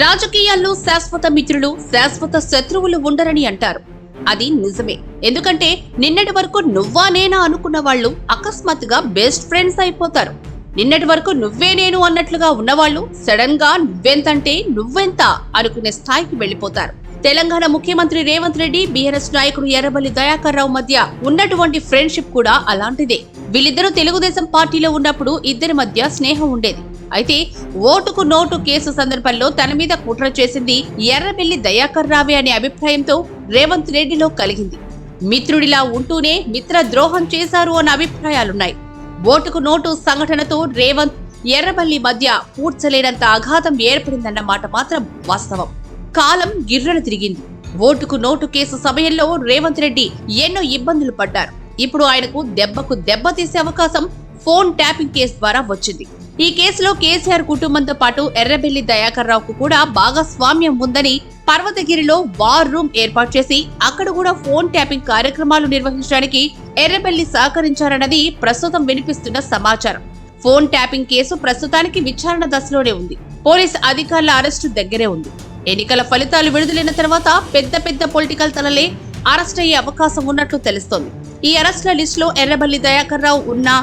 రాజకీయాల్లో శాశ్వత మిత్రులు, శాశ్వత శత్రువులు ఉండరని అంటారు. అది నిజమే. ఎందుకంటే నిన్నటి వరకు నువ్వా నేనా అనుకున్న వాళ్ళు అకస్మాత్తుగా బెస్ట్ ఫ్రెండ్స్ అయిపోతారు. నిన్నటి వరకు నువ్వే నేను అన్నట్లుగా ఉన్నవాళ్ళు సడన్ గా నువ్వెంతంటే నువ్వెంత అనుకునే స్థాయికి వెళ్లిపోతారు. తెలంగాణ ముఖ్యమంత్రి రేవంత్ రెడ్డి, బీఆర్ఎస్ నాయకుడు ఎర్రబెల్లి దయాకర్ రావు మధ్య ఉన్నటువంటి ఫ్రెండ్షిప్ కూడా అలాంటిదే. వీళ్ళిద్దరూ తెలుగుదేశం పార్టీలో ఉన్నప్పుడు ఇద్దరి మధ్య స్నేహం ఉండేది. అయితే ఓటుకు నోటు కేసు సందర్భంలో తన మీద కుట్ర చేసింది ఎర్రబెల్లి దయాకర్ రావే అనే అభిప్రాయంతో రేవంత్ రెడ్డిలో కలిగింది. మిత్రుడిలా ఉంటూనే మిత్ర ద్రోహం చేశారు అన్న అభిప్రాయాలున్నాయి. ఓటుకు నోటు సంఘటనతో రేవంత్, ఎర్రబెల్లి మధ్య పూడ్చలేనంత అఘాతం ఏర్పడిందన్న మాట మాత్రం వాస్తవం. కాలం గిర్రలు తిరిగింది. ఓటుకు నోటు కేసు సమయంలో రేవంత్ రెడ్డి ఎన్నో ఇబ్బందులు పడ్డారు. ఇప్పుడు ఆయనకు దెబ్బకు దెబ్బ తీసే అవకాశం ఫోన్ ట్యాపింగ్ కేసు ద్వారా వచ్చింది. ఈ కేసులో కేసీఆర్ కుటుంబంతో పాటు ఎర్రబెల్లి దయాకర్ రావుకు కూడా భాగస్వామ్యం ఉందని పర్వతగిరిలో వార్ రూమ్ ఏర్పాటు చేసి అక్కడ కూడా ఫోన్ ట్యాపింగ్ కార్యక్రమాలు నిర్వహించడానికి ఎర్రబెల్లి సహకరించారన్నది ప్రస్తుతం వినిపిస్తున్న సమాచారం. ఫోన్ ట్యాపింగ్ కేసు ప్రస్తుతానికి విచారణ దశలోనే ఉంది. పోలీస్ అధికారుల అరెస్టు దగ్గరే ఉంది. ఎన్నికల ఫలితాలు విడుదలైన తర్వాత పెద్ద పెద్ద పొలిటికల్ తలలే అరెస్ట్ అయ్యే అవకాశం ఉన్నట్లు తెలుస్తోంది. ఈ అరెస్టుల లిస్టులో ఎర్రబెల్లి దయాకర్ రావు ఉన్నా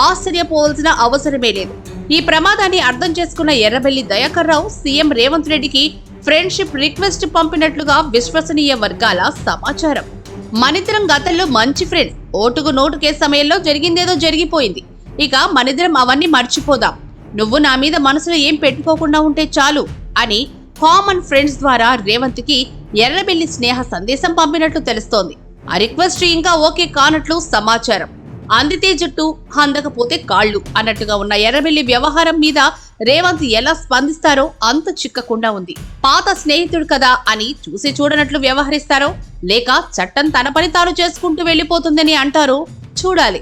ఆశ్చర్యపోవాల్సిన అవసరమే లేదు. ఈ ప్రమాదాన్ని అర్థం చేసుకున్న ఎర్రబెల్లి దయాకర్ రావు సీఎం రేవంత్ రెడ్డికి ఫ్రెండ్షిప్ రిక్వెస్ట్ పంపినట్లుగా విశ్వసనీయ వర్గాల సమాచారం. మనిద్దరం గతంలో మంచి ఫ్రెండ్స్. ఓటుకు నోటు కేసు సమయంలో జరిగిందేదో జరిగిపోయింది. ఇక మనిద్దరం అవన్నీ మర్చిపోదాం. నువ్వు నా మీద మనసులో ఏం పెట్టుకోకుండా ఉంటే చాలు అని కామన్ ఫ్రెండ్స్ ద్వారా రేవంత్ కి ఎర్రబెల్లి స్నేహ సందేశం పంపినట్లు తెలుస్తోంది. ఆ రిక్వెస్ట్ ఇంకా ఓకే కానట్లు సమాచారం. అందితే జుట్టు, అందకపోతే కాళ్ళు అన్నట్టుగా ఉన్న ఎర్రబెల్లి వ్యవహారం మీద రేవంత్ ఎలా స్పందిస్తారో అంత చిక్కకుండా ఉంది. పాత స్నేహితుడు కదా అని చూసి చూడనట్లు వ్యవహరిస్తారో లేక చట్టం తన పని తాను చేసుకుంటూ వెళ్లిపోతుందని అంటారో చూడాలి.